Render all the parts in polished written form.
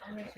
Hello.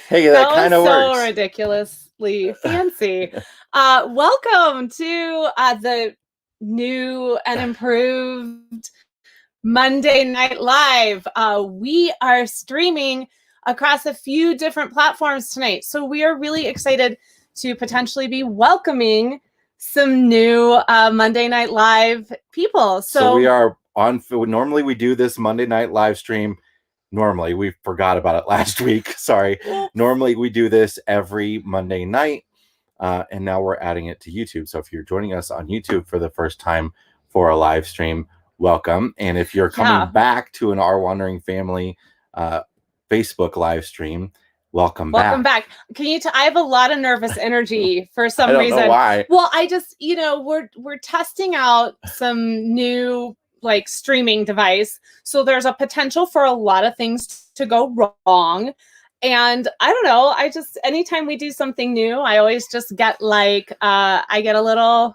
Hey, that kind of works. So ridiculously fancy. Welcome to the new and improved Monday Night Live. We are streaming across a few different platforms tonight, so we are really excited to potentially be welcoming some new Monday Night Live people. So we are on. Normally, we do this Monday Night Live stream. Normally, we forgot about it last week. Sorry. Normally, we do this every Monday night, and now we're adding it to YouTube. So if you're joining us on YouTube for the first time for a live stream, welcome. And if you're coming back to an Our Wandering Family Facebook live stream, welcome back. Can I have a lot of nervous energy for some reason. I don't know why. Well, I just, we're testing out some new streaming device. So there's a potential for a lot of things to go wrong. And I don't know, anytime we do something new, I always just get I get a lot of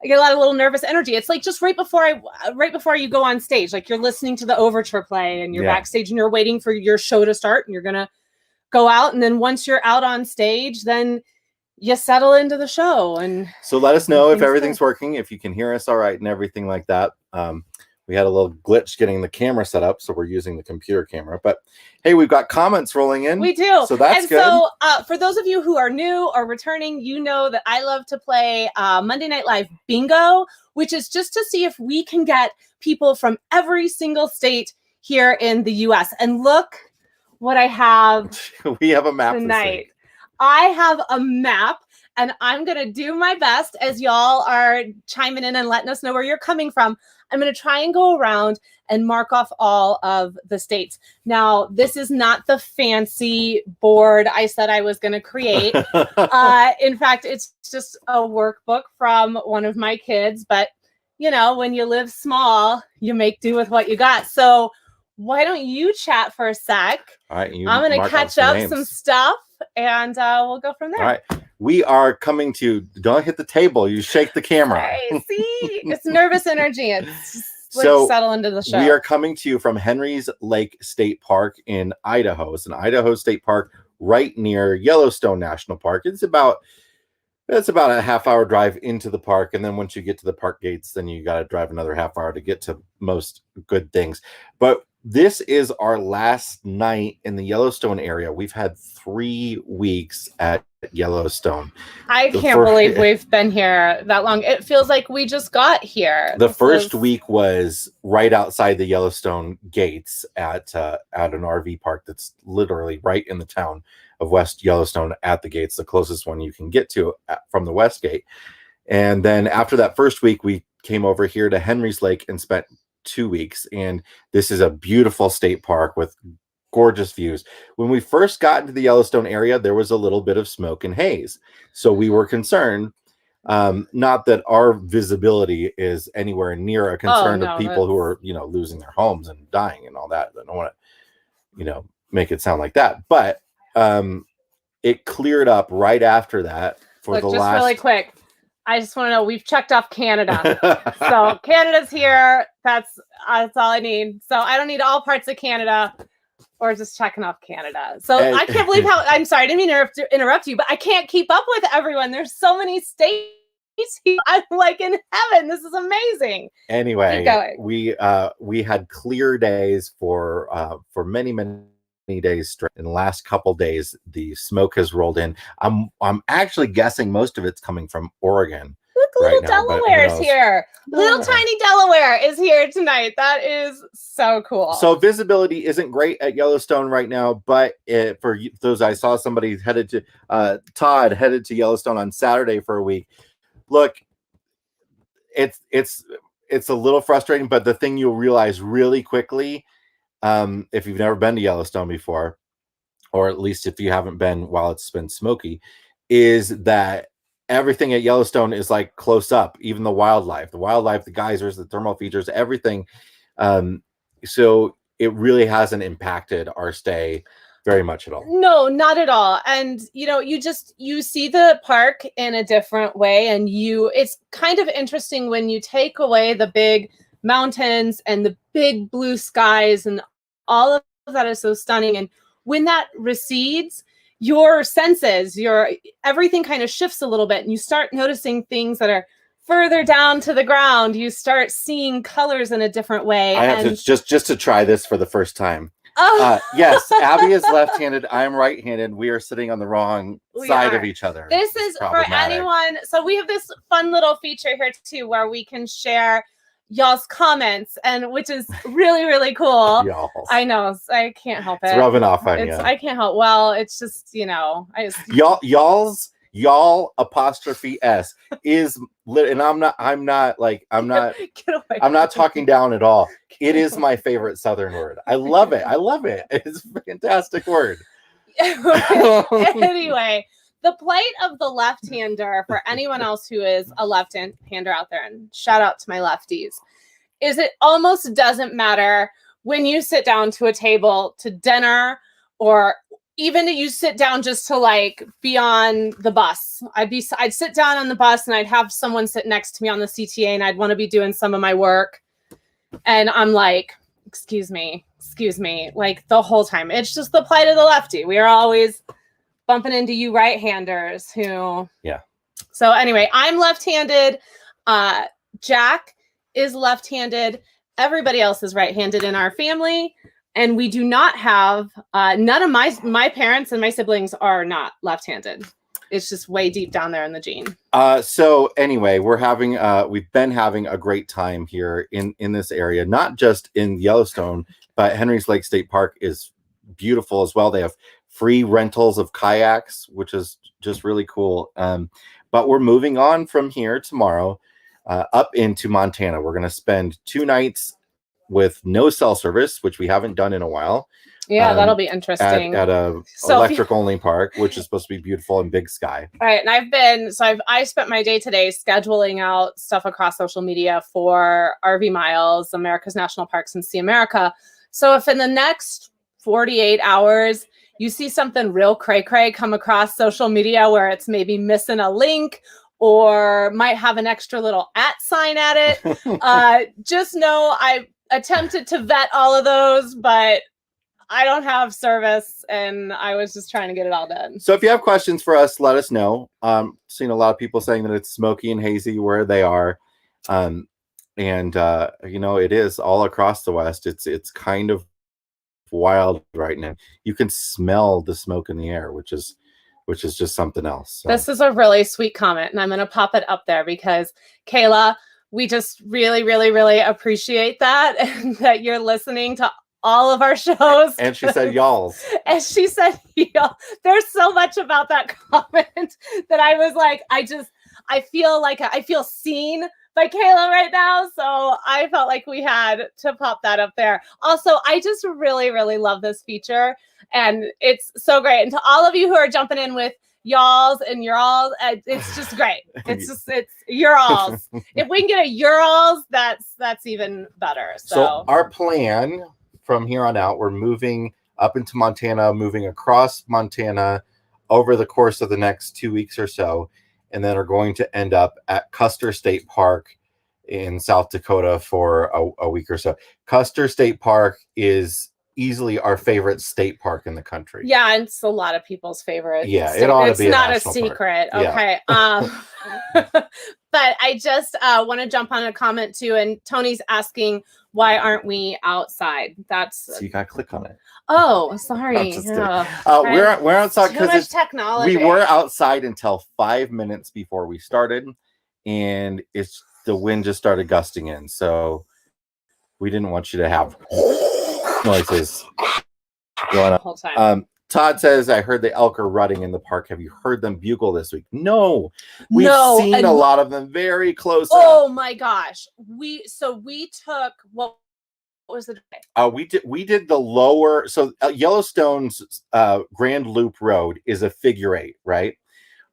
little nervous energy. It's just right before you go on stage, you're listening to the overture play and you're backstage and you're waiting for your show to start and you're going to go out. And then once you're out on stage, then you settle into the show. And so let us know if everything's working, if you can hear us all right and everything like that. We had a little glitch getting the camera set up, so we're using the computer camera. But hey, we've got comments rolling in. We do. So that's good. So for those of you who are new or returning, you know that I love to play Monday Night Live Bingo, which is just to see if we can get people from every single state here in the U.S. And look what I have. We have a map tonight. I have a map, and I'm going to do my best as y'all are chiming in and letting us know where you're coming from. I'm going to try and go around and mark off all of the states. Now, this is not the fancy board I said I was going to create. In fact, it's just a workbook from one of my kids. But, when you live small, you make do with what you got. So why don't you chat for a sec? All right, I'm going to catch up some stuff, and we'll go from there. All right. We are coming to, don't hit the table. You shake the camera. Hey, see, it's nervous energy. It's settle into the show. We are coming to you from Henry's Lake State Park in Idaho. It's an Idaho State Park right near Yellowstone National Park. It's about a half-hour drive into the park. And then once you get to the park gates, then you got to drive another half hour to get to most good things. But this is our last night in the Yellowstone area. We've had 3 weeks at Yellowstone. I can't believe we've been here that long. It feels like we just got here. The first week was right outside the Yellowstone gates at an RV park that's literally right in the town of West Yellowstone at the gates, the closest one you can get to from the West Gate. And then after that first week, we came over here to Henry's Lake and spent 2 weeks. And this is a beautiful state park with gorgeous views. When we first got into the Yellowstone area, there was a little bit of smoke and haze. So we were concerned, not that our visibility is anywhere near a concern of people who are, losing their homes and dying and all that. I don't want to, make it sound like that. But it cleared up right after that really quick. I just want to know, we've checked off Canada. So Canada's here. That's all I need. So I don't need all parts of Canada or just checking off Canada. So I can't believe I'm sorry, I didn't mean to interrupt you, but I can't keep up with everyone. There's so many states here. I'm in heaven. This is amazing. Anyway, we had clear days for many days straight. In the last couple days, the smoke has rolled in. I'm actually guessing most of it's coming from Oregon. Look, little Delaware's here. Little tiny Delaware is here tonight. That is so cool. So visibility isn't great at Yellowstone right now, but for those, I saw somebody Todd headed to Yellowstone on Saturday for a week. Look, it's it's a little frustrating, but the thing you'll realize really quickly, if you've never been to Yellowstone before, or at least if you haven't been while it's been smoky, is that everything at Yellowstone is like close up, even the wildlife, the geysers, the thermal features, everything. So it really hasn't impacted our stay very much at all. No, not at all. And you see the park in a different way, and it's kind of interesting when you take away the big mountains and the big blue skies, and all of that is so stunning. And when that recedes, your senses, everything kind of shifts a little bit, and you start noticing things that are further down to the ground. You start seeing colors in a different way. I have to just to try this for the first time. Oh. Yes, Abby is left-handed. I am right-handed. We are sitting on the wrong side of each other. This is for anyone. So we have this fun little feature here too, where we can share y'all's comments, and which is really, really cool. I know. I can't help it. It's rubbing off on you. I can't help. Well, it's just, y'all apostrophe S is lit, and I'm not talking down at all. It is my favorite Southern word. I love it. It's a fantastic word. Anyway, the plight of the left-hander, for anyone else who is a left-hander out there, and shout out to my lefties, is it almost doesn't matter when you sit down to a table to dinner, or even you sit down just to like be on the bus. I'd sit down on the bus, and I'd have someone sit next to me on the CTA, and I'd want to be doing some of my work. And I'm like, excuse me, like the whole time. It's just the plight of the lefty. We are always bumping into you right-handers who. Yeah. So anyway, I'm left-handed. Jack is left-handed. Everybody else is right-handed in our family. And we do not have, none of my parents and my siblings are not left-handed. It's just way deep down there in the gene. So anyway, we've been having a great time here in this area, not just in Yellowstone, but Henry's Lake State Park is beautiful as well. They have free rentals of kayaks, which is just really cool. But we're moving on from here tomorrow up into Montana. We're going to spend 2 nights with no cell service, which we haven't done in a while. Yeah, that'll be interesting. At a electric only park, which is supposed to be beautiful and big sky. All right, and I spent my day today scheduling out stuff across social media for RV Miles, America's National Parks, and See America. So if in the next 48 hours you see something real cray-cray come across social media where it's maybe missing a link or might have an extra little @ sign at it, just know I attempted to vet all of those, but I don't have service, and I was just trying to get it all done. So if you have questions for us, let us know. Seen a lot of people saying that it's smoky and hazy where they are. And it is all across the West. It's kind of wild right now. You can smell the smoke in the air, which is just something else. So. This is a really sweet comment, and I'm going to pop it up there because Kayla, we just really, really, really appreciate that, and that you're listening to all of our shows. And she said y'all. And she said y'all. There's so much about that comment that I was like, I feel seen by Kayla right now. So I felt like we had to pop that up there. Also, I just really, really love this feature, and it's so great. And to all of you who are jumping in with y'alls and your alls, it's just great. It's your alls. If we can get a your alls, that's even better. So our plan from here on out, we're moving up into Montana, moving across Montana over the course of the next 2 weeks or so, and then are going to end up at Custer State Park in South Dakota for a week or so. Custer State Park is easly our favorite state park in the country. Yeah, and it's a lot of people's favorite. Yeah, it ought to be. It's not a secret. Park. Okay. Yeah. But I just want to jump on a comment too, and Tony's asking, why aren't we outside? So you gotta click on it. Oh, sorry. We're outside because technology. We were outside until 5 minutes before we started, and the wind just started gusting in, so we didn't want you to have noises going on the whole time. Todd says, I heard the elk are rutting in the park. Have you heard them bugle this week? No. We've No, seen and a lot of them very close oh up. my gosh. We took what was the We did the lower, so Yellowstone's Grand Loop Road is a figure 8, right?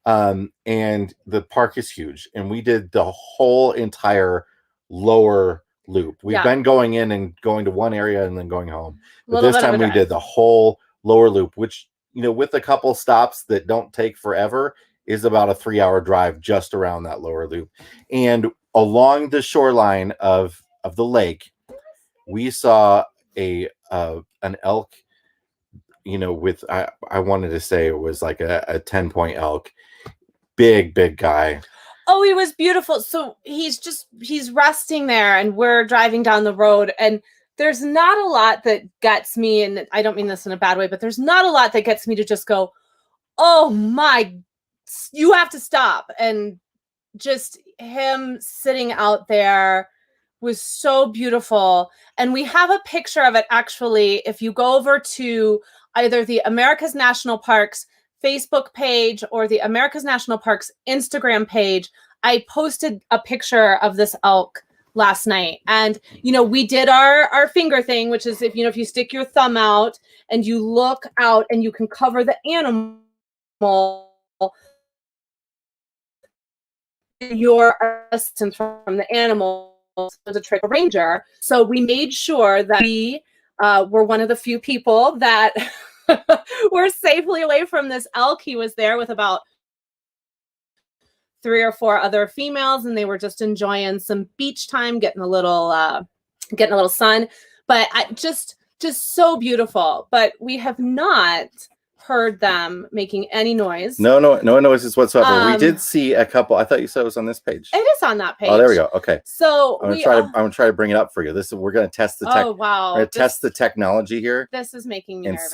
And the park is huge, and we did the whole entire lower loop. We've been going in and going to one area and then going home, but this time we did the whole lower loop, which, you know, with a couple stops that don't take forever, is about a 3-hour drive just around that lower loop. And along the shoreline of the lake, we saw an elk, you know, with I wanted to say it was like a 10-point elk. Big guy. Oh, he was beautiful. So he's resting there, and we're driving down the road, and there's not a lot that gets me, and I don't mean this in a bad way, but there's not a lot that gets me to just go, oh my, you have to stop. And just him sitting out there was so beautiful. And we have a picture of it, actually. If you go over to either the America's National Parks Facebook page or the America's National Parks Instagram page, I posted a picture of this elk last night. And, you know, we did our finger thing, which is if you stick your thumb out and you look out and you can cover the animal, your distance from the animal to trick a ranger. So we made sure that we were one of the few people that were safely away from this elk. He was there with about 3 or 4 other females, and they were just enjoying some beach time, getting a little sun. But just so beautiful. But we have not heard them making any noise. No noises whatsoever. We did see a couple. I thought you said it was on this page. It is on that page. Oh, there we go. Okay. So I'm gonna try to bring it up for you. We're gonna test the tech. Oh wow. We're gonna test the technology here. This is making me and nervous.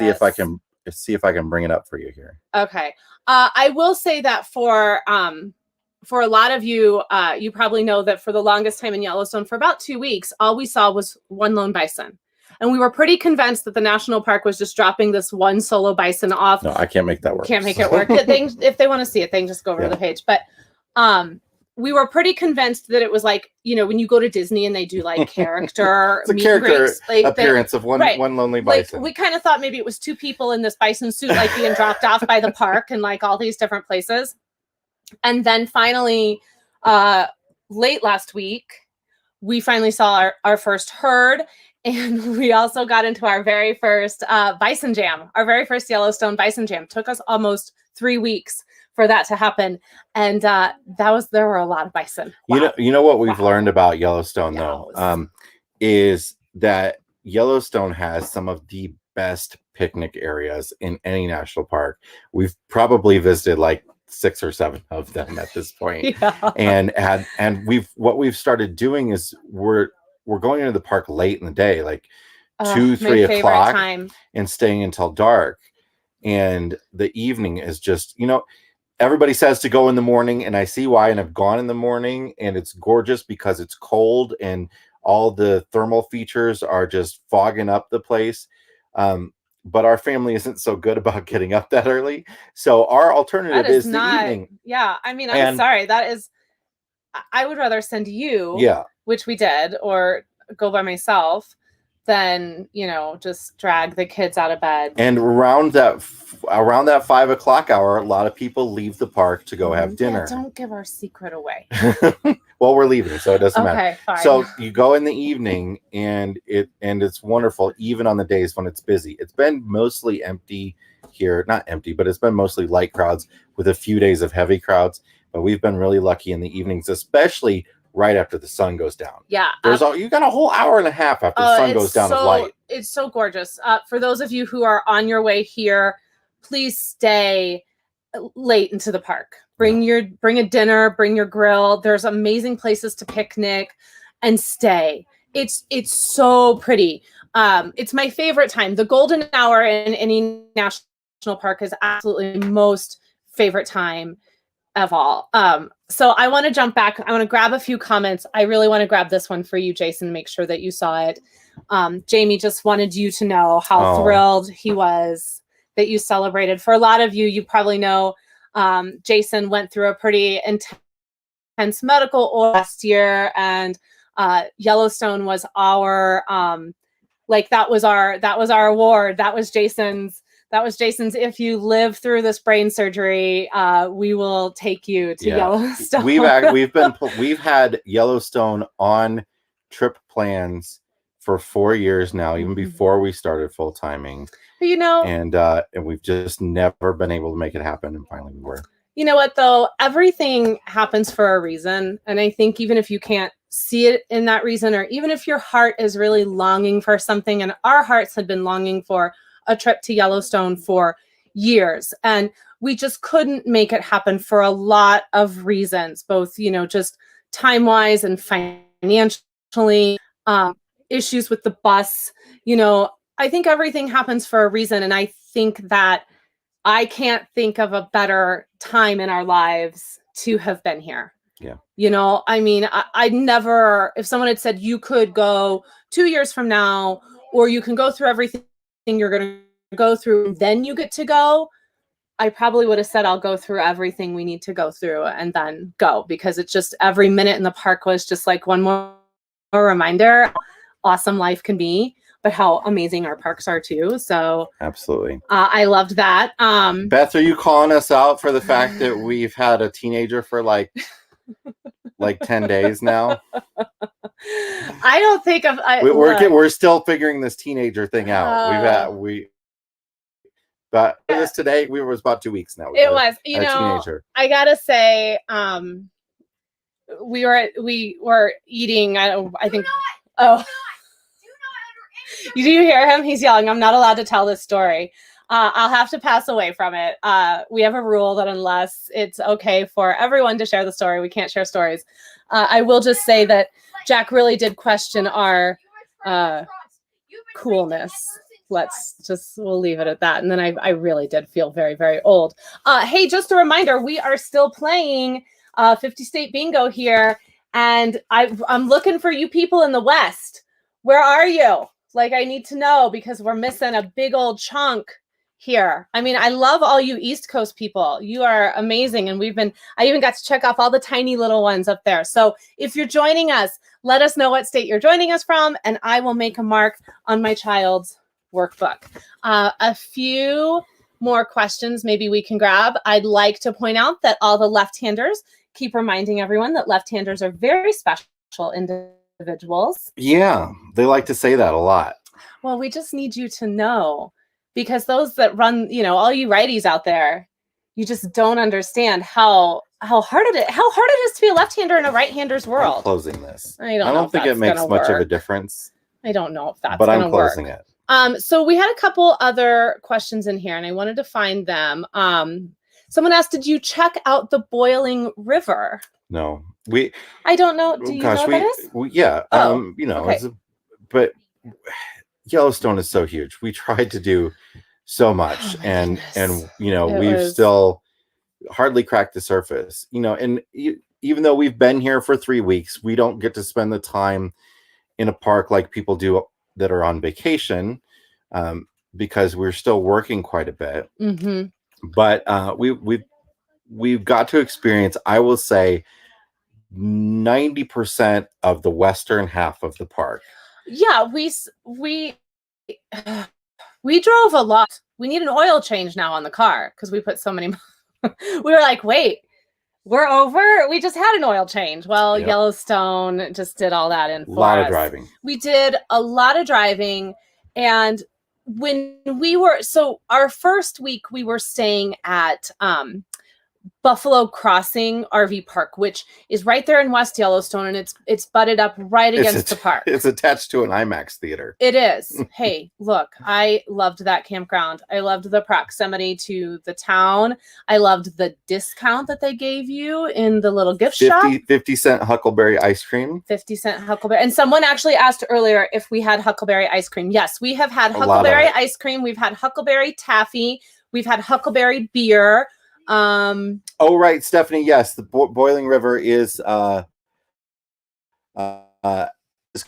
see if I can bring it up for you here. Okay. I will say that for a lot of you, you probably know that for the longest time in Yellowstone, for about 2 weeks, all we saw was one lone bison. And we were pretty convinced that the national park was just dropping this one solo bison off. No, I can't make that work. Can't make it work. If they want to see it, they can just go over to the page. But we were pretty convinced that it was like, you know, when you go to Disney and they do like character it's a character appearance of one lonely bison. Like, we kind of thought maybe it was 2 people in this bison suit like being dropped off by the park and like all these different places. And then finally, late last week, we finally saw our first herd. And we also got into our very first bison jam, our very first Yellowstone bison jam. Took us almost 3 weeks for that to happen. And there were a lot of bison. Wow. You know what we've learned about Yellowstone, though, is that Yellowstone has some of the best picnic areas in any national park. We've probably visited like 6 or 7 of them at this point. And what we've started doing is we're going into the park late in the day, like 2-3 o'clock time, and staying until dark. And the evening is just, you know, everybody says to go in the morning, and I see why. And I've gone in the morning, and it's gorgeous because it's cold and all the thermal features are just fogging up the place. But our family isn't so good about getting up that early. So our alternative is the evening. Yeah. I mean, I'm sorry. I would rather send you, which we did, or go by myself, than, you know, just drag the kids out of bed. And around that 5 o'clock hour, a lot of people leave the park to go have dinner. Don't give our secret away. Well, we're leaving, so it doesn't matter. Fine. So you go in the evening, and it's wonderful, even on the days when it's busy. It's been mostly empty here, not empty, but it's been mostly light crowds with a few days of heavy crowds. But we've been really lucky in the evenings, especially right after the sun goes down. Yeah. You got a whole hour and a half after the sun goes down of light. It's so gorgeous. For those of you who are on your way here, please stay late into the park. Bring a dinner, bring your grill. There's amazing places to picnic, and stay. It's so pretty. It's my favorite time. The golden hour in any national park is absolutely my most favorite time of all. So I want to jump back. I want to grab a few comments. I really want to grab this one for you, Jason, make sure that you saw it. Jamie just wanted you to know how thrilled he was that you celebrated. For a lot of you, you probably know Jason went through a pretty intense medical last year, and Yellowstone was our that was our award. That was Jason's. If you live through this brain surgery, we will take you to Yellowstone. We've had Yellowstone on trip plans for 4 years now, even before we started full timing. You know, and we've just never been able to make it happen, and finally we were. You know what, though? Everything happens for a reason, and I think even if you can't see it in that reason, or even if your heart is really longing for something, and our hearts had been longing for a trip to Yellowstone for years, and we just couldn't make it happen for a lot of reasons, both, just time-wise and financially, issues with the bus. I think everything happens for a reason, and I think that I can't think of a better time in our lives to have been here. Yeah. I'd never, if someone had said you could go 2 years from now, or you can go through everything you're going to go through, and then you get to go, I probably would have said, I'll go through everything we need to go through and then go, because it's just every minute in the park was just like one more reminder how awesome life can be, but how amazing our parks are too. So absolutely. I loved that. Beth, are you calling us out for the fact that we've had a teenager for like 10 days now? I don't think we're still figuring this teenager thing out. But this today, it was about 2 weeks now. It was, teenager. I gotta say, we were eating. I think. You do hear him? He's yelling. I'm not allowed to tell this story. I'll have to pass away from it. We have a rule that unless it's okay for everyone to share the story, we can't share stories. I will just say that Jack really did question our coolness. We'll leave it at that. And then I really did feel very, very old. Hey, just a reminder, we are still playing 50 State Bingo here. And I'm looking for you people in the West. Where are you? I need to know, because we're missing a big old chunk here. I love all you East Coast people. You are amazing. And I even got to check off all the tiny little ones up there. So if you're joining us, let us know what state you're joining us from, and I will make a mark on my child's workbook. A few more questions maybe we can grab. I'd like to point out that all the left-handers, keep reminding everyone that left-handers are very special individuals. Yeah, they like to say that a lot. Well, we just need you to know, because those that run, all you righties out there, you just don't understand how hard it is to be a left-hander in a right-hander's world. I'm closing this. I don't think it makes much of a difference. I don't know if that's but going to work. I'm closing it. So we had a couple other questions in here, and I wanted to find them. Someone asked, did you check out the boiling river? No, I don't know. Do you know what that is? Yeah. Okay. But Yellowstone is so huge. We tried to do so much, and we've still hardly cracked the surface. And even though we've been here for 3 weeks, we don't get to spend the time in a park like people do that are on vacation, because we're still working quite a bit. Mm-hmm. But we've got to experience, I will say, 90% of the western half of the park. Yeah, we drove a lot. We need an oil change now on the car because we put so many. We were like, wait, we're over? We just had an oil change. Well, yep. Yellowstone just did all that in for us. A lot of driving. We did a lot of driving. And when our first week, we were staying at Buffalo Crossing RV Park, which is right there in West Yellowstone, and it's butted up right against the park. It's attached to an IMAX theater. It is. Hey, look, I loved that campground. I loved the proximity to the town. I loved the discount that they gave you in the little gift shop. 50-cent Huckleberry ice cream. 50-cent Huckleberry. And someone actually asked earlier if we had Huckleberry ice cream. Yes, we have had Huckleberry ice cream. We've had Huckleberry taffy. We've had Huckleberry beer. Oh right, Stephanie. Yes, the boiling river is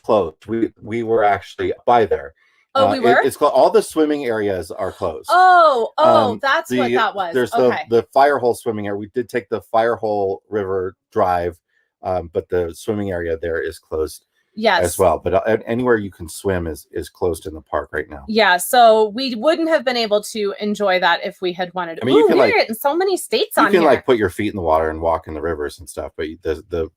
closed. We were actually by there, Oh, we were? It's called, all the swimming areas are closed. That's what that was. There's okay. the Firehole swimming area. We did take the Firehole River Drive, but the swimming area there is closed as well. But anywhere you can swim is closed in the park right now. Yeah, so we wouldn't have been able to enjoy that if we had wanted to. I mean, you can we're getting so many states on here. You can put your feet in the water and walk in the rivers and stuff, but the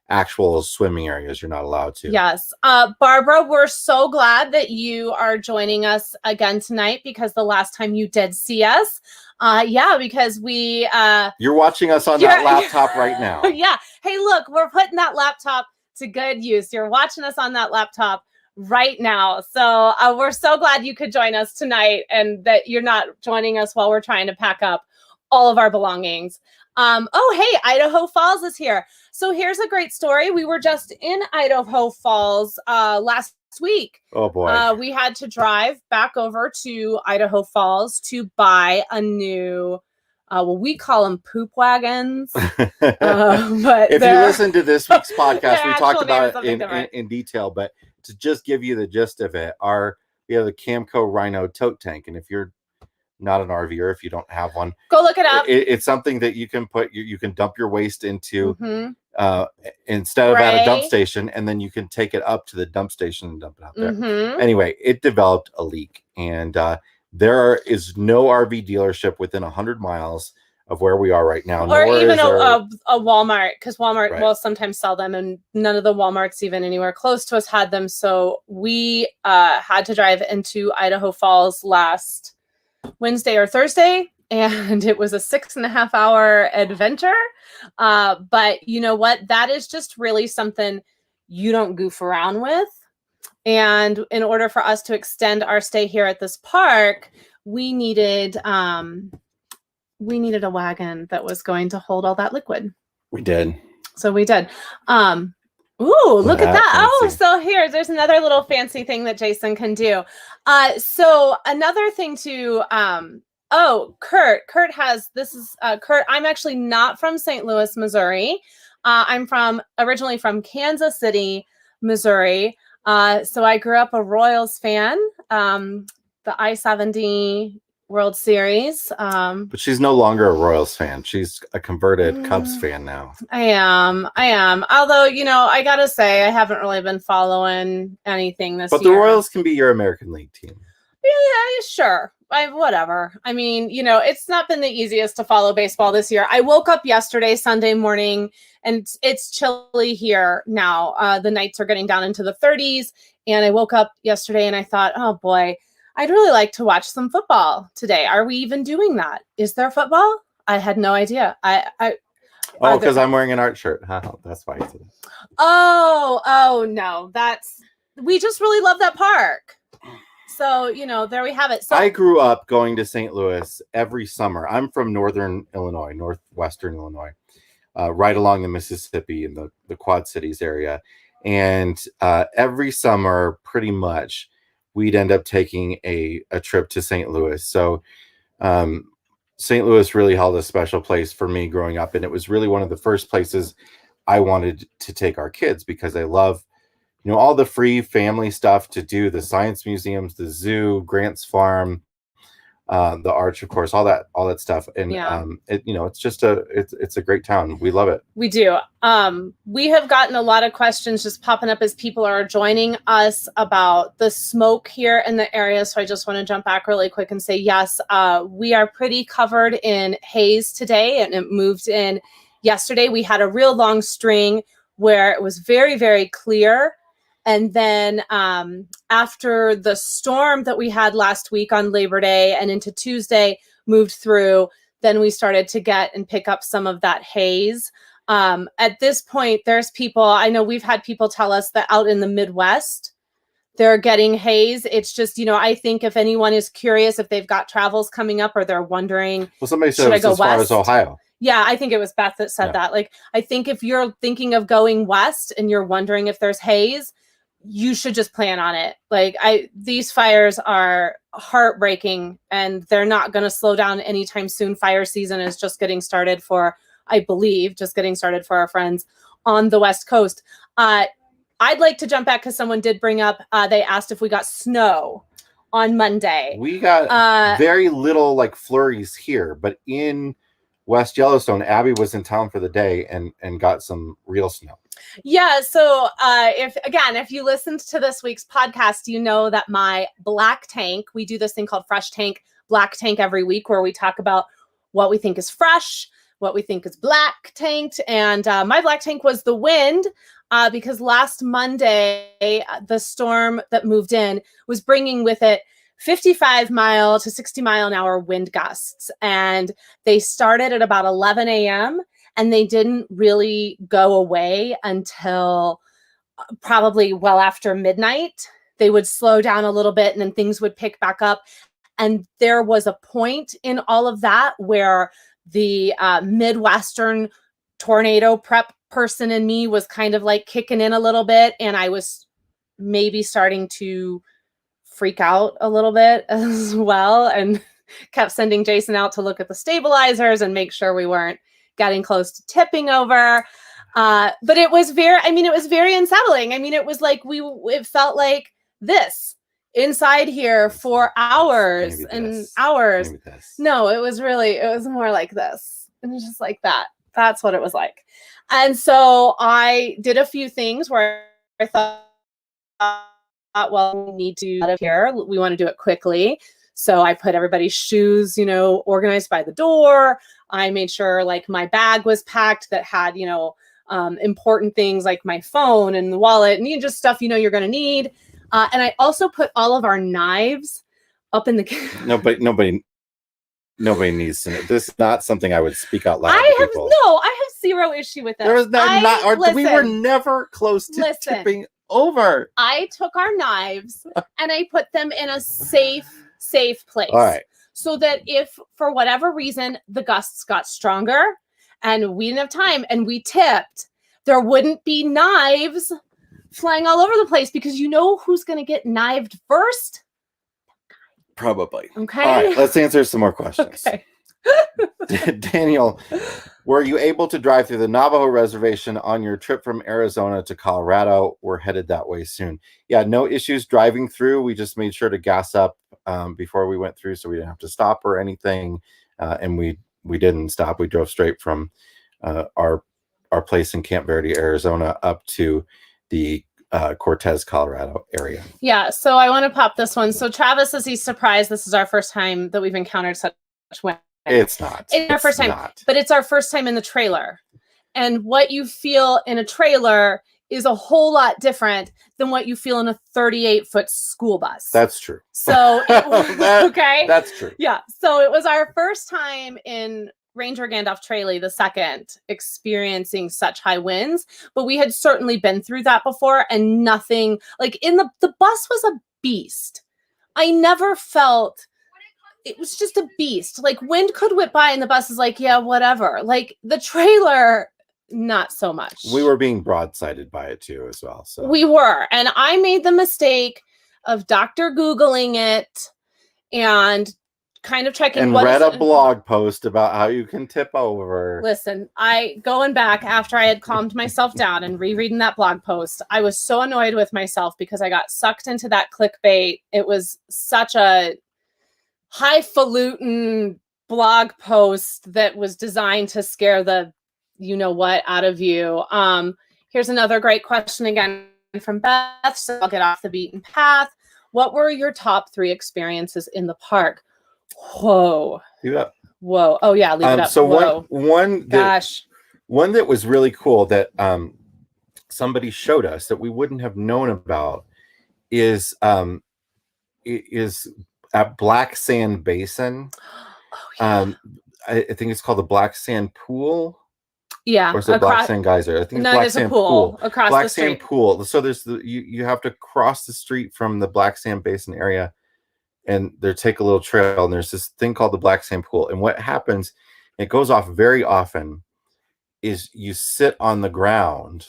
actual swimming areas you're not allowed to. Yes. Barbara, we're so glad that you are joining us again tonight, because the last time you did see us, because we you're watching us on that laptop right now. Yeah. Hey, look, we're putting that laptop to good use. You're watching us on that laptop right now. So we're so glad you could join us tonight, and that you're not joining us while we're trying to pack up all of our belongings. Hey, Idaho Falls is here. So here's a great story. We were just in Idaho Falls last week. Oh boy. We had to drive back over to Idaho Falls to buy a new, we call them poop wagons. But if you listen to this week's podcast, we talked about it in detail, but to just give you the gist of it, we have the Camco Rhino tote tank. And if you're not an RVer, if you don't have one, go look it up. It's something that you can you can dump your waste into instead of at a dump station, and then you can take it up to the dump station and dump it out there. Anyway, it developed a leak, and there is no RV dealership within 100 miles of where we are right now, or even a Walmart, because Walmart will sometimes sell them, and none of the Walmarts even anywhere close to us had them. So we had to drive into Idaho Falls last Wednesday or Thursday, and it was a 6.5 hour adventure. But you know what? That is just really something you don't goof around with. And in order for us to extend our stay here at this park, we needed a wagon that was going to hold all that liquid. We did. So we did. Ooh, look at that. Fancy. So there's another little fancy thing that Jason can do. So another thing to, Kurt has, this is Kurt. I'm actually not from St. Louis, Missouri. I'm originally from Kansas City, Missouri. So I grew up a Royals fan, the I-70 World Series. But she's no longer a Royals fan. She's a converted Cubs fan now. I am. Although, I gotta say, I haven't really been following anything this year. But the Royals can be your American League team. Yeah, sure. Whatever. I mean, it's not been the easiest to follow baseball this year. I woke up yesterday, Sunday morning, and it's chilly here now. The nights are getting down into the 30s. And I woke up yesterday and I thought, oh boy, I'd really like to watch some football today. Are we even doing that? Is there football? I had no idea. Because I'm wearing an art shirt. That's why I said it. Oh no. We just really love that park. So, there we have it. So I grew up going to St. Louis every summer. I'm from northwestern Illinois, right along the Mississippi in the Quad Cities area. And every summer, pretty much, we'd end up taking a trip to St. Louis. So St. Louis really held a special place for me growing up. And it was really one of the first places I wanted to take our kids, because I love, all the free family stuff to do, the science museums, the zoo, Grant's Farm, the Arch, of course, all that stuff. And it's just it's a great town. We love it. We do. We have gotten a lot of questions just popping up as people are joining us about the smoke here in the area. So I just want to jump back really quick and say, yes, we are pretty covered in haze today, and it moved in yesterday. We had a real long string where it was very, very clear. And then after the storm that we had last week on Labor Day and into Tuesday moved through, then we started to get and pick up some of that haze. At this point, there's people, I know we've had people tell us that out in the Midwest, they're getting haze. It's just, I think if anyone is curious, if they've got travels coming up or they're wondering, well, somebody said it was as far as Ohio. Yeah, I think it was Beth that said that. Like, I think if you're thinking of going west and you're wondering if there's haze, you should just plan on it. Like, these fires are heartbreaking, and they're not going to slow down anytime soon. Fire season is just getting started for our friends on the West Coast. I'd like to jump back because someone did bring up, they asked if we got snow. on Monday. We got very little like flurries here, but in West Yellowstone, Abby was in town for the day and got some real snow. Yeah. So if you listened to this week's podcast, you know that my black tank, we do this thing called Fresh Tank, Black Tank every week, where we talk about what we think is fresh, what we think is black tanked. And my black tank was the wind, because last Monday, the storm that moved in was bringing with it 55 mile to 60 mile an hour wind gusts. And they started at about 11 a.m. and they didn't really go away until probably well after midnight. They would slow down a little bit and then things would pick back up. And there was a point in all of that where the Midwestern tornado prep person in me was kind of like kicking in a little bit. And I was maybe starting to freak out a little bit as well, and kept sending Jason out to look at the stabilizers and make sure we weren't getting close to tipping over. But it was very unsettling. I mean, it was like it felt like this inside here for hours and hours. No, it was more like this. It was just like that. That's what it was like. And so I did a few things where I thought, well, we need to get out of here. We want to do it quickly. So I put everybody's shoes, organized by the door. I made sure like my bag was packed that had, important things like my phone and the wallet and just stuff, you're going to need. And I also put all of our knives up in the Nobody needs to know. This is not something I would speak out loud to people. I have zero issue with that. We were never close to tipping over. I took our knives and I put them in a safe place. All right. So that if for whatever reason the gusts got stronger and we didn't have time and we tipped, there wouldn't be knives flying all over the place, because who's going to get knifed first? Probably. Okay. All right, let's answer some more questions. Okay. Daniel, were you able to drive through the Navajo reservation on your trip from Arizona to Colorado? We're headed that way soon. Yeah, no issues driving through. We just made sure to gas up before we went through, so we didn't have to stop or anything. And we didn't stop. We drove straight from our place in Camp Verde, Arizona, up to the Cortez, Colorado area. Yeah, so I want to pop this one. So Travis says he's surprised this is our first time that we've encountered such wind. It's not. It's our first time, but it's our first time in the trailer. And what you feel in a trailer is a whole lot different than what you feel in a 38-foot school bus. That's true. So, okay. That's true. Yeah. So it was our first time in Ranger Gandalf Trailey II experiencing such high winds, but we had certainly been through that before, and nothing like the bus was a beast. I never felt it was just a beast. Like wind could whip by and the bus is like, yeah, whatever. Like the trailer, not so much. We were being broadsided by it too as well. So we were, and I made the mistake of Dr. Googling it and kind of checking and read a blog post about how you can tip over. Listen, going back after I had calmed myself down and rereading that blog post, I was so annoyed with myself because I got sucked into that clickbait. It was such a highfalutin blog post that was designed to scare the you-know-what out of you. Here's another great question again from Beth, so I'll get off the beaten path. What were your top 3 experiences in the park? Whoa. Leave it up. Whoa. Oh yeah, leave it up. So whoa. one that was really cool that somebody showed us that we wouldn't have known about is at Black Sand Basin. Oh, yeah. I think it's called the Black Sand Pool. Yeah. Or is it Black Sand Geyser? I think it's Black Sand Pool. Across Black the street. Sand Pool. So there's you have to cross the street from the Black Sand Basin area, and they take a little trail, and there's this thing called the Black Sand Pool. And what happens, it goes off very often, is you sit on the ground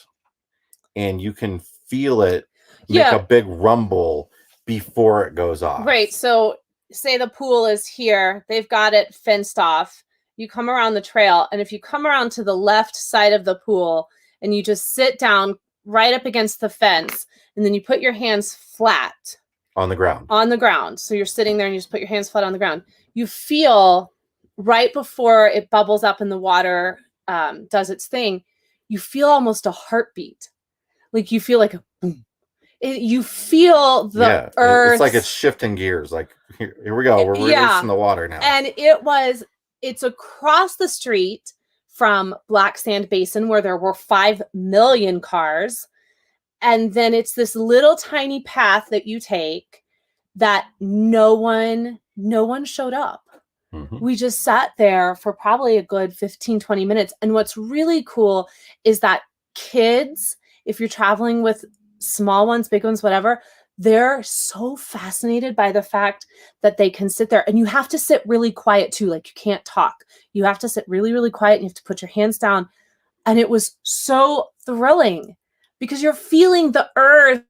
and you can feel it make a big rumble before it goes off. Right. So say the pool is here, they've got it fenced off. You come around the trail, and if you come around to the left side of the pool and you just sit down right up against the fence, and then you put your hands flat On the ground. On the ground. So you're sitting there and you just put your hands flat on the ground. You feel right before it bubbles up and the water does its thing, you feel almost a heartbeat. Like you feel like a boom. You feel the earth. It's like it's shifting gears. Like here we go. We're releasing the water now. And it's across the street from Black Sand Basin where there were 5 million cars. And then it's this little tiny path that you take that no one showed up. Mm-hmm. We just sat there for probably a good 15, 20 minutes. And what's really cool is that kids, if you're traveling with small ones, big ones, whatever, they're so fascinated by the fact that they can sit there, and you have to sit really quiet too. Like you can't talk. You have to sit really, really quiet and you have to put your hands down. And it was so thrilling because you're feeling the earth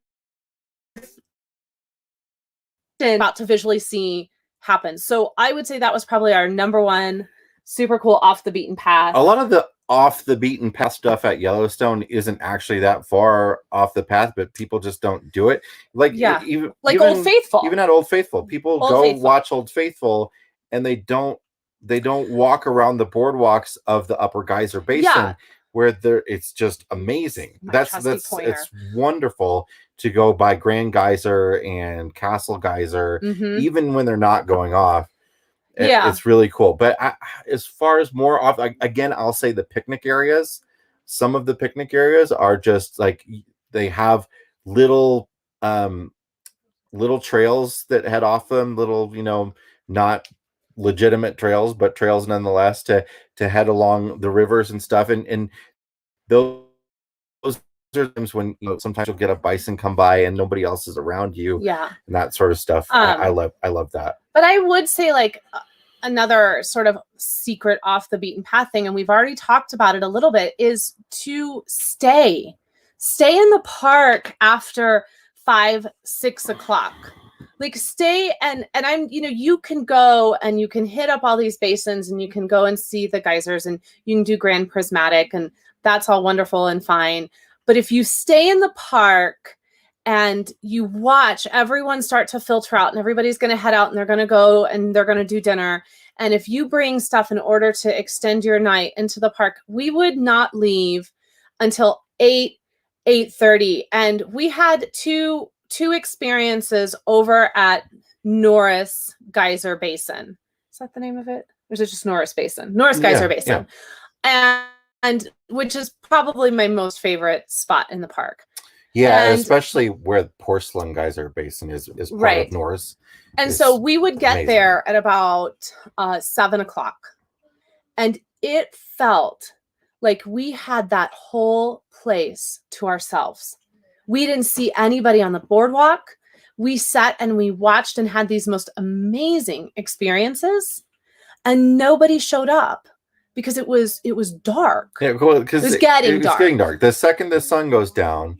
about to visually see happen. So I would say that was probably our number one super cool off the beaten path. A lot of the off the beaten path stuff at Yellowstone isn't actually that far off the path, but people just don't do it. Like even Old Faithful. Even at Old Faithful, people watch Old Faithful and they don't walk around the boardwalks of the Upper Geyser Basin where it's just amazing. It's wonderful to go by Grand Geyser and Castle Geyser, even when they're not going off. It's really cool. But as far as more off, again, I'll say the picnic areas. Some of the picnic areas are just like they have little trails that head off them, little, not legitimate trails, but trails nonetheless to head along the rivers and stuff. And those are times when sometimes you'll get a bison come by and nobody else is around you. Yeah. And that sort of stuff. I love that. But I would say like another sort of secret off the beaten path thing, and we've already talked about it a little bit, is to stay in the park after 5, 6 o'clock. Like stay and I'm, you can go and you can hit up all these basins and you can go and see the geysers and you can do Grand Prismatic and that's all wonderful and fine. But if you stay in the park and you watch everyone start to filter out and everybody's going to head out and they're going to go and they're going to do dinner. And if you bring stuff in order to extend your night into the park, we would not leave until 8:30. And we had two experiences over at Norris Geyser Basin. Is that the name of it? Or is it just Norris Basin? Norris Geyser Basin. Yeah. And which is probably my most favorite spot in the park. Yeah, especially where Porcelain Geyser Basin is part of Norris. And so we would get there at about 7 o'clock. And it felt like we had that whole place to ourselves. We didn't see anybody on the boardwalk. We sat and we watched and had these most amazing experiences. And nobody showed up because it was dark. Yeah, well, it was getting dark. The second the sun goes down,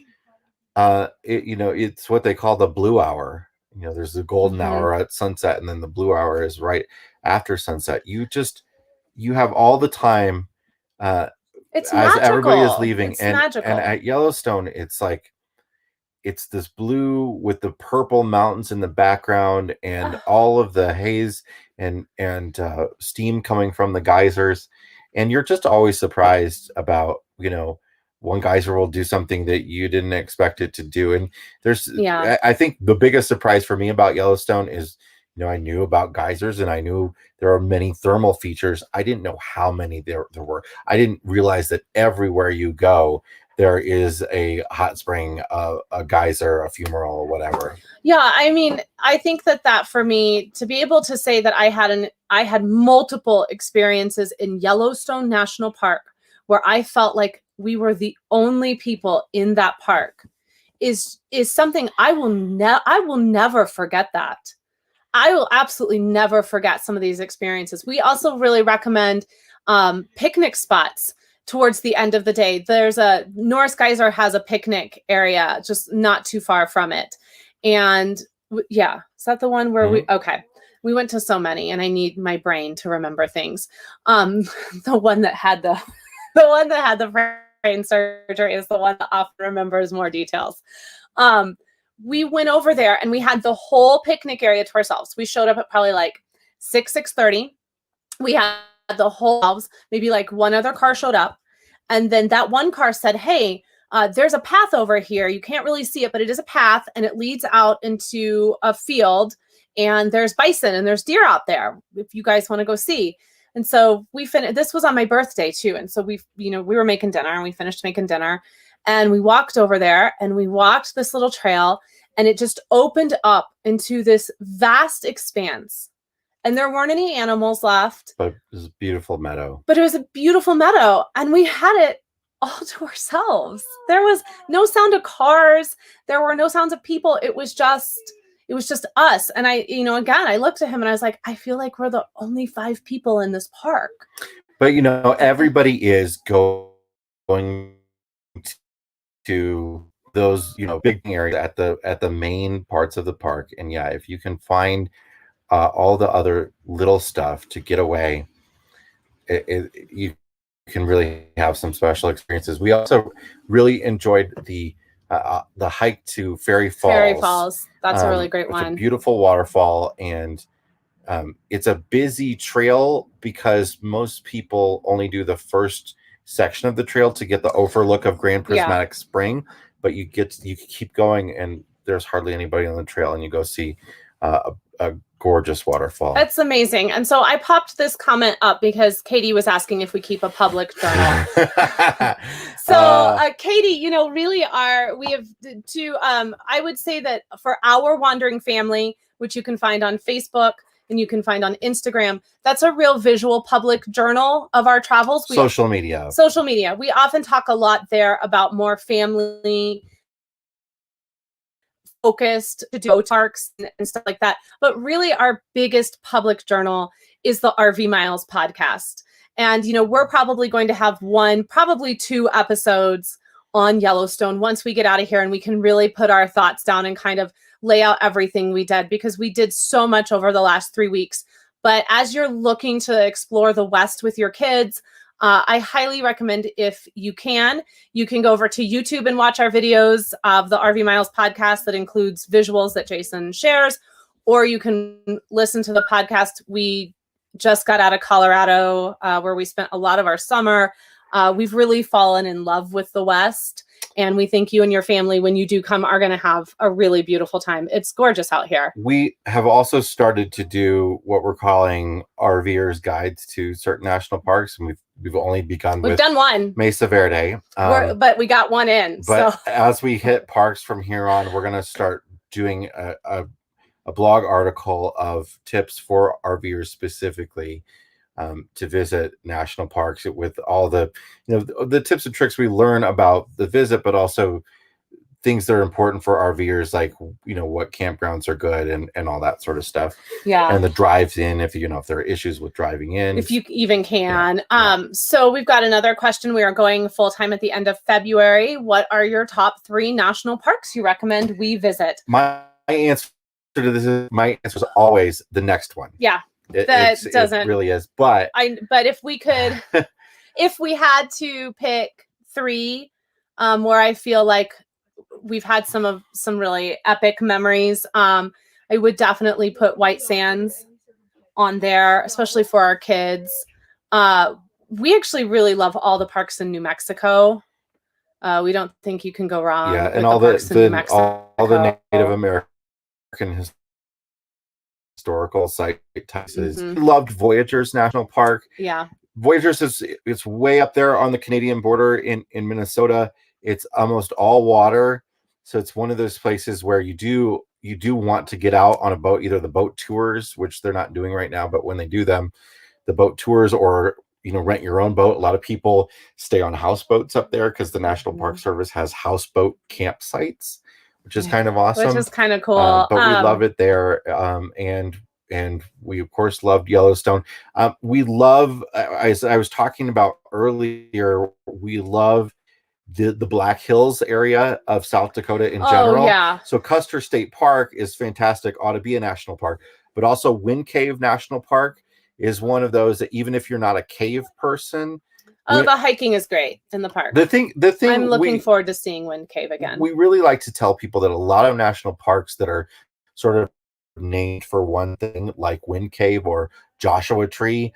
it's what they call the blue hour. There's the golden hour at sunset, and then the blue hour is right after sunset. You have all the time it's as magical. Everybody is leaving. It's magical. And at Yellowstone, it's like it's this blue with the purple mountains in the background and all of the haze and steam coming from the geysers. And you're just always surprised about, one geyser will do something that you didn't expect it to do. And I think the biggest surprise for me about Yellowstone is, I knew about geysers and I knew there are many thermal features. I didn't know how many there were. I didn't realize that everywhere you go, there is a hot spring, a geyser, a fumarole, whatever. Yeah, I mean, I think that for me to be able to say that I had multiple experiences in Yellowstone National Park where I felt like we were the only people in that park is something I will never forget that. I will absolutely never forget some of these experiences. We also really recommend picnic spots towards the end of the day. Norris Geyser has a picnic area just not too far from it. And is that the one where we went to so many and I need my brain to remember things. The one that had the brain surgery is the one that often remembers more details. we went over there and we had the whole picnic area to ourselves. We showed up at probably like 6:30. We had the whole, maybe like one other car showed up. And then that one car said, hey, there's a path over here. You can't really see it, but it is a path and it leads out into a field and there's bison and there's deer out there if you guys want to go see. And so we finished, this was on my birthday too. And so we were making dinner and we finished making dinner and we walked over there and we walked this little trail and it just opened up into this vast expanse. And there weren't any animals left. But it was a beautiful meadow. But it was a beautiful meadow. And we had it all to ourselves. There was no sound of cars. There were no sounds of people. It was just us. And I, again, I looked at him and I was like, I feel like we're the only 5 people in this park. But, everybody is going to those, big areas at the main parts of the park. And yeah, if you can find all the other little stuff to get away, you can really have some special experiences. We also really enjoyed the hike to Fairy Falls. Fairy Falls. That's a really great one. It's a beautiful waterfall, and it's a busy trail because most people only do the first section of the trail to get the overlook of Grand Prismatic Spring, but you keep going and there's hardly anybody on the trail, and you go see a gorgeous waterfall. That's amazing. And so I popped this comment up because Katie was asking if we keep a public journal. So Katie, really we have two, I would say that for our Wandering Family, which you can find on Facebook and you can find on Instagram, that's a real visual public journal of our travels. Social media. We often talk a lot there about more family focused to do parks and stuff like that. But really our biggest public journal is the RV Miles podcast. And, we're probably going to have probably 2 episodes on Yellowstone once we get out of here and we can really put our thoughts down and kind of lay out everything we did, because we did so much over the last 3 weeks. But as you're looking to explore the West with your kids, I highly recommend, if you can go over to YouTube and watch our videos of the RV Miles podcast that includes visuals that Jason shares, or you can listen to the podcast. We just got out of Colorado, where we spent a lot of our summer. We've really fallen in love with the West, and we think you and your family, when you do come, are going to have a really beautiful time. It's gorgeous out here. We have also started to do what we're calling RVers guides to certain national parks, and we've only begun We've done one. Mesa Verde. But we got one in. But as we hit parks from here on, we're going to start doing a blog article of tips for RVers specifically to visit national parks, with all the the tips and tricks we learn about the visit, but also things that are important for RVers, like what campgrounds are good and all that sort of stuff. Yeah. And the drives in, if if there are issues with driving in, if you even can. So we've got another question. We are going full time at the end of February. What are your top 3 national parks you recommend we visit? My answer to this is always the next one. Yeah. It really is. But if we could, if we had to pick 3, where I feel like we've had some really epic memories, I would definitely put White Sands on there, especially for our kids. We actually really love all the parks in New Mexico. We don't think you can go wrong. Yeah, and all the Native American historical site types. Loved Voyageurs National Park. Yeah, Voyageurs it's way up there on the Canadian border in Minnesota. It's almost all water, so it's one of those places where you do want to get out on a boat, either the boat tours, which they're not doing right now, but when they do them, the boat tours, or rent your own boat. A lot of people stay on houseboats up there because the National Park Service has houseboat campsites, which is kind of awesome. Which is kind of cool. But we love it there. And we, of course, loved Yellowstone. We love, as I was talking about earlier, we love the Black Hills area of South Dakota in general. Yeah. So Custer State Park is fantastic, ought to be a national park. But also Wind Cave National Park is one of those that, even if you're not a cave person, Oh, the hiking is great in the park. The thing I'm looking forward to seeing Wind Cave again. We really like to tell people that a lot of national parks that are sort of named for one thing, like Wind Cave or Joshua Tree,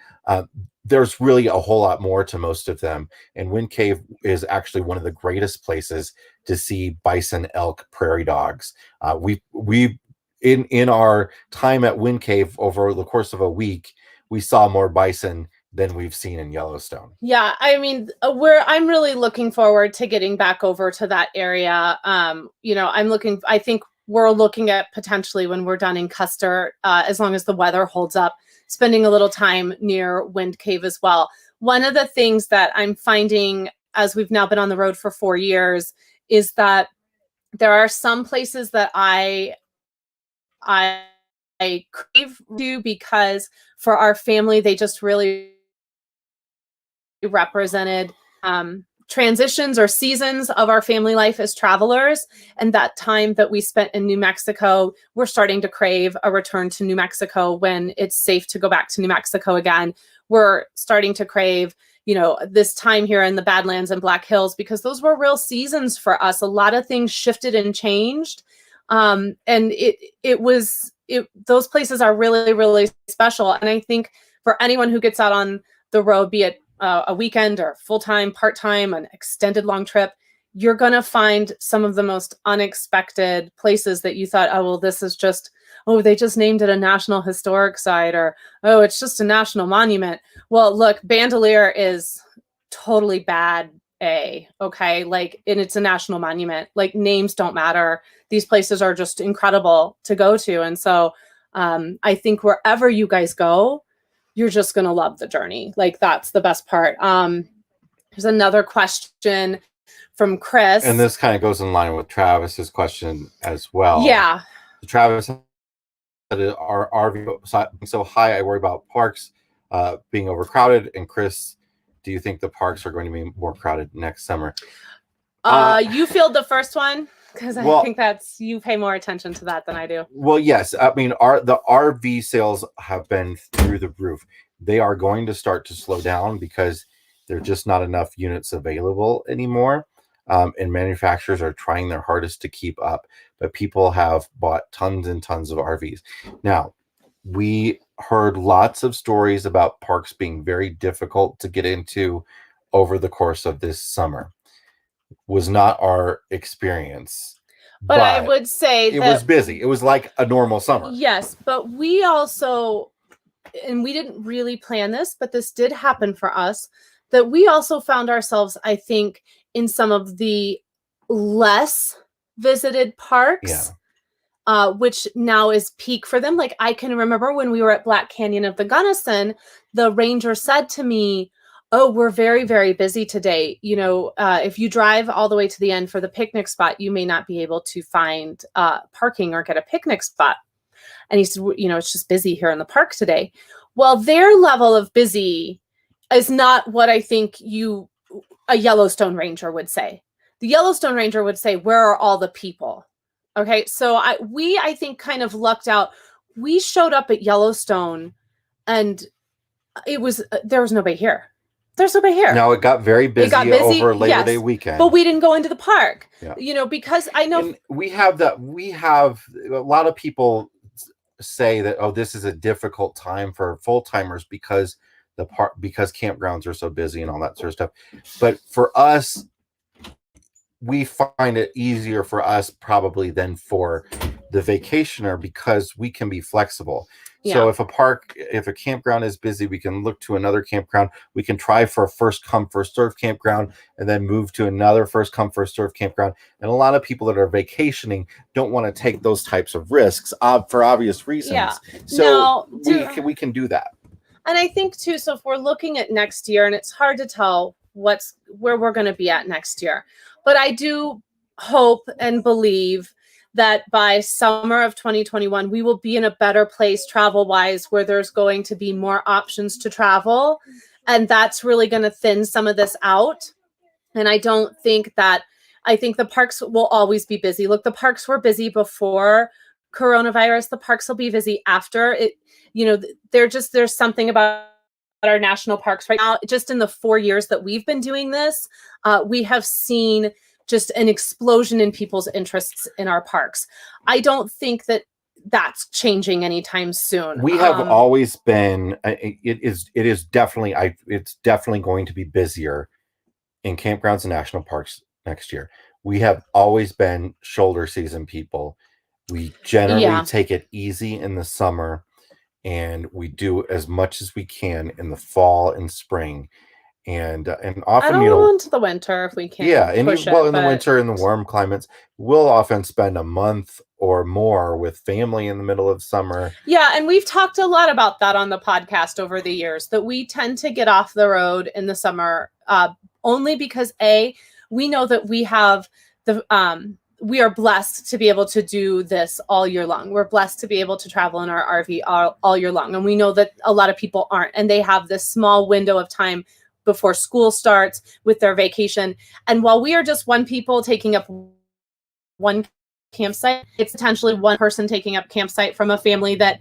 there's really a whole lot more to most of them. And Wind Cave is actually one of the greatest places to see bison, elk, prairie dogs. We in our time at Wind Cave over the course of a week, we saw more bison than we've seen in Yellowstone. Yeah, I mean, I'm really looking forward to getting back over to that area. I think we're looking at potentially when we're done in Custer, as long as the weather holds up, spending a little time near Wind Cave as well. One of the things that I'm finding as we've now been on the road for 4 years is that there are some places that I crave to, because for our family, they just really represented transitions or seasons of our family life as travelers. And that time that we spent in New Mexico, we're starting to crave a return to New Mexico when it's safe to go back to New Mexico again. We're starting to crave, this time here in the Badlands and Black Hills, because those were real seasons for us. A lot of things shifted and changed. And those places are really, really special. And I think for anyone who gets out on the road, be it a weekend or full-time, part-time, an extended long trip, you're going to find some of the most unexpected places that you thought, oh, well, this is just, oh, they just named it a National Historic Site, or, oh, it's just a national monument. Well, look, Bandelier is totally bad okay? And it's a national monument. Names don't matter. These places are just incredible to go to. And so I think wherever you guys go, you're just going to love the journey. That's the best part. There's another question from Chris. And this kind of goes in line with Travis's question as well. Yeah. Travis said, our RV so high, I worry about parks being overcrowded. And Chris, do you think the parks are going to be more crowded next summer? You field the first one, because I think you pay more attention to that than I do. Well, yes. I mean, the RV sales have been through the roof. They are going to start to slow down because there's just not enough units available anymore. And manufacturers are trying their hardest to keep up. But people have bought tons and tons of RVs. Now, we heard lots of stories about parks being very difficult to get into over the course of this summer. Was not our experience. But I would say it was busy. It was like a normal summer. Yes, but we also, and we didn't really plan this, but this did happen for us, that we also found ourselves, I think, in some of the less visited parks, which now is peak for them. I can remember when we were at Black Canyon of the Gunnison, the ranger said to me, oh, we're very, very busy today. If you drive all the way to the end for the picnic spot, you may not be able to find parking or get a picnic spot. And he said, it's just busy here in the park today. Well, their level of busy is not what I think a Yellowstone ranger would say. The Yellowstone ranger would say, where are all the people? Okay, so I think kind of lucked out. We showed up at Yellowstone and there was nobody here. There's nobody here. No, it got very busy, over Labor Day weekend. But we didn't go into the park, because I know. And we have a lot of people say that, oh, this is a difficult time for full-timers because campgrounds are so busy and all that sort of stuff. But for us, we find it easier for us probably than for the vacationer because we can be flexible. Yeah. So if a campground is busy, we can look to another campground. We can try for a first come, first serve campground and then move to another first come, first serve campground. And a lot of people that are vacationing don't want to take those types of risks for obvious reasons. Yeah. So we can do that. And I think too, so if we're looking at next year, and it's hard to tell where we're going to be at next year, but I do hope and believe that by summer of 2021, we will be in a better place travel-wise, where there's going to be more options to travel. And that's really going to thin some of this out. And I think the parks will always be busy. Look, the parks were busy before coronavirus. The parks will be busy after it. There's something about our national parks right now, just in the 4 years that we've been doing this, we have seen just an explosion in people's interests in our parks. I don't think that that's changing anytime soon. We have always been, it's definitely going to be busier in campgrounds and national parks next year. We have always been shoulder season people. We generally take it easy in the summer, and we do as much as we can in the fall and spring. And often, I don't go into the winter if we can. Yeah, in the winter, in the warm climates, we'll often spend a month or more with family in the middle of summer. Yeah, and we've talked a lot about that on the podcast over the years, that we tend to get off the road in the summer only because we know that we have we are blessed to be able to do this all year long. We're blessed to be able to travel in our RV all year long, and we know that a lot of people aren't, and they have this small window of time before school starts with their vacation. And while we are just one people taking up one campsite, it's potentially one person taking up campsite from a family that,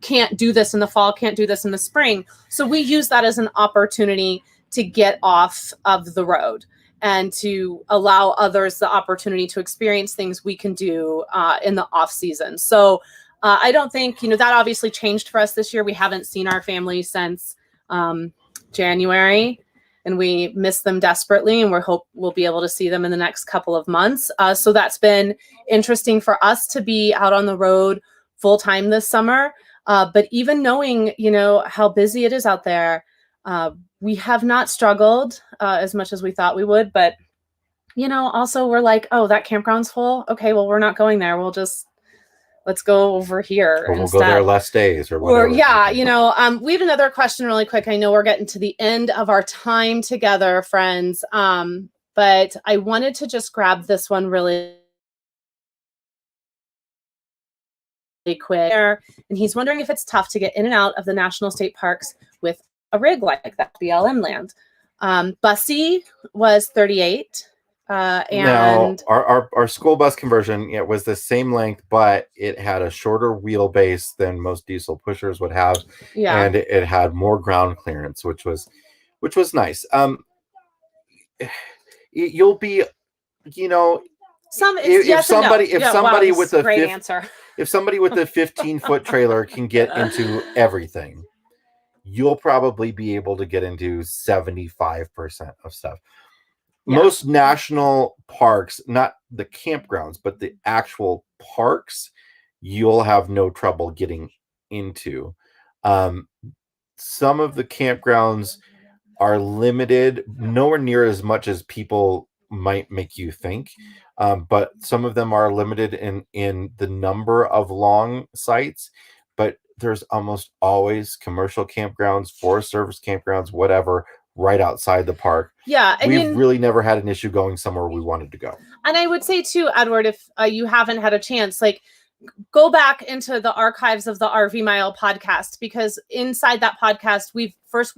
can't do this in the fall, can't do this in the spring. So we use that as an opportunity to get off of the road and to allow others the opportunity to experience things we can do in the off season. So I don't think, that obviously changed for us this year. We haven't seen our family since January, and we miss them desperately, and we'll be able to see them in the next couple of months. So that's been interesting for us to be out on the road full time this summer. But even knowing, how busy it is out there, we have not struggled as much as we thought we would. But, also we're like, oh, that campground's full. Okay, well, we're not going there. Let's go over here. Or we'll go there less days or whatever. We have another question really quick. I know we're getting to the end of our time together, friends. But I wanted to just grab this one really quick. And he's wondering if it's tough to get in and out of the national state parks with a rig like that, BLM land. Bussy was 38. And now our school bus conversion was the same length, but it had a shorter wheelbase than most diesel pushers would have, and it had more ground clearance, which was nice. You'll be, if somebody with a 15-foot trailer can get into everything, you'll probably be able to get into 75% of stuff. Most national parks, not the campgrounds, but the actual parks, you'll have no trouble getting into. Some of the campgrounds are limited, nowhere near as much as people might make you think. But some of them are limited in the number of long sites. But there's almost always commercial campgrounds, Forest Service campgrounds, whatever, right outside the park. Yeah. We've really never had an issue going somewhere we wanted to go. And I would say too, Edward, if you haven't had a chance, go back into the archives of the RV Mile podcast, because inside that podcast, we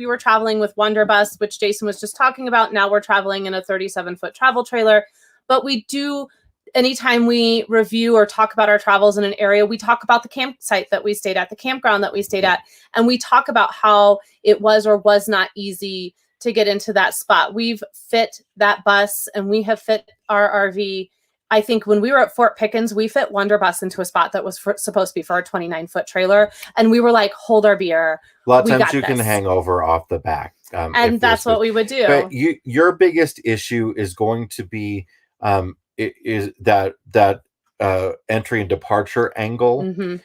were traveling with Wonderbus, which Jason was just talking about. Now we're traveling in a 37-foot travel trailer. But we do, anytime we review or talk about our travels in an area, we talk about the campsite that we stayed at, the campground that we stayed at, and we talk about how it was or was not easy to get into that spot. We've fit that bus, and we have fit our RV. I think when we were at Fort Pickens, we fit Wonderbus into a spot that was supposed to be for our 29-foot trailer. And we were like, hold our beer. A lot of times you can hang over off the back. And that's what we would do. But your biggest issue is going to be is that entry and departure angle. Mm-hmm.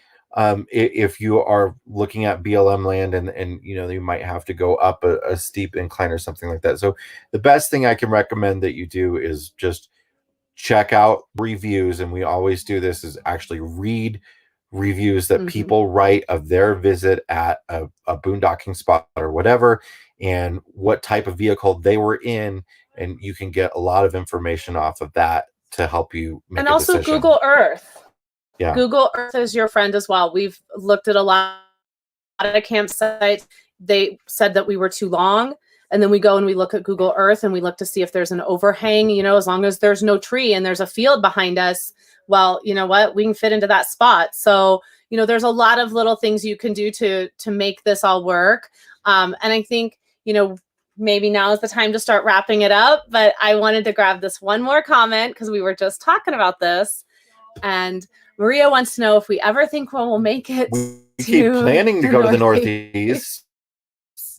If you are looking at BLM land and you might have to go up a steep incline or something like that. So the best thing I can recommend that you do is just check out reviews. And we always do this, is actually read reviews that people write of their visit at a boondocking spot or whatever, and what type of vehicle they were in. And you can get a lot of information off of that to help you make a decision. Google Earth. Yeah. Google Earth is your friend as well. We've looked at a lot of campsites. They said that we were too long. And then we go and we look at Google Earth and we look to see if there's an overhang, as long as there's no tree and there's a field behind us, well, you know what, we can fit into that spot. So, you know, there's a lot of little things you can do to make this all work. And I think, you know, maybe now is the time to start wrapping it up, but I wanted to grab this one more comment because we were just talking about this. And Maria wants to know if we ever think we'll make it. We keep planning to go to the Northeast.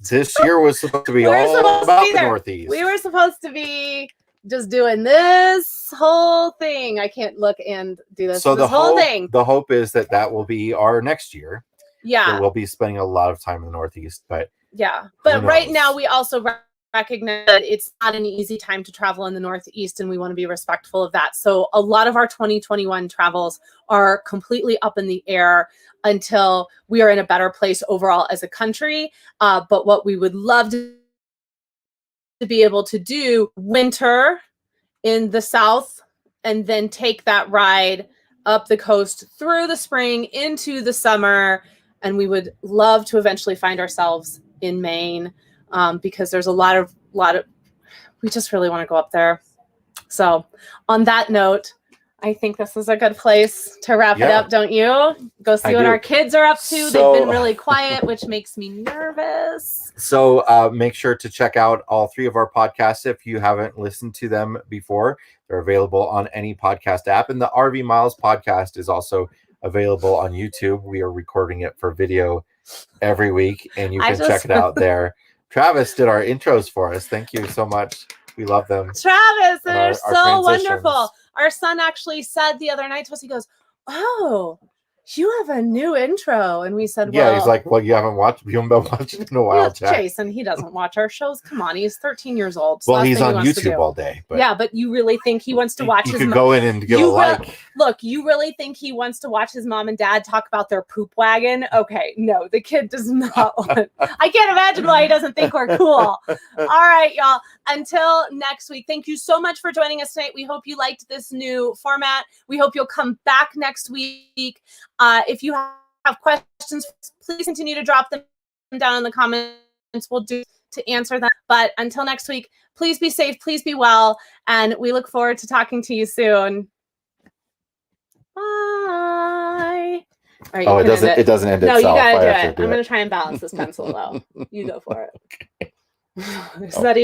This year was supposed to be all about the Northeast. We were supposed to be just doing this whole thing. I can't look and do this. So this whole thing. The hope is that will be our next year. Yeah. So we'll be spending a lot of time in the Northeast, but yeah. But right now we also recognize that it's not an easy time to travel in the Northeast, and we want to be respectful of that. So a lot of our 2021 travels are completely up in the air until we are in a better place overall as a country. But what we would love to be able to do winter in the South, and then take that ride up the coast through the spring into the summer. And we would love to eventually find ourselves in Maine, because there's a lot of, we just really want to go up there. So on that note, I think this is a good place to wrap it up, don't you? Go see what our kids are up to. They've been really quiet, which makes me nervous. So make sure to check out all 3 of our podcasts if you haven't listened to them before. They're available on any podcast app. And the RV Miles podcast is also available on YouTube. We are recording it for video every week, and you can check it out there. Travis did our intros for us. Thank you so much. We love them. Travis, they're so wonderful. Our son actually said the other night to us, he goes, "Oh, you have a new intro." And we said, "Yeah." He's like, "Well, you haven't watched in a while, Jack." Jason, he doesn't watch our shows. Come on, he's 13 years old. So well, he's on YouTube all day. But yeah, but you really think he wants to watch his? You could go in and give a like. Look, you really think he wants to watch his mom and dad talk about their poop wagon? Okay, no, the kid does not want. I can't imagine why he doesn't think we're cool. All right, y'all. Until next week, thank you so much for joining us tonight. We hope you liked this new format. We hope you'll come back next week. If you have questions, please continue to drop them down in the comments. We'll do to answer them. But until next week, please be safe, please be well, and we look forward to talking to you soon. Bye. All right, it doesn't end itself. No, you gotta do it. I'm gonna try and balance this pencil though. You go for it. Is that even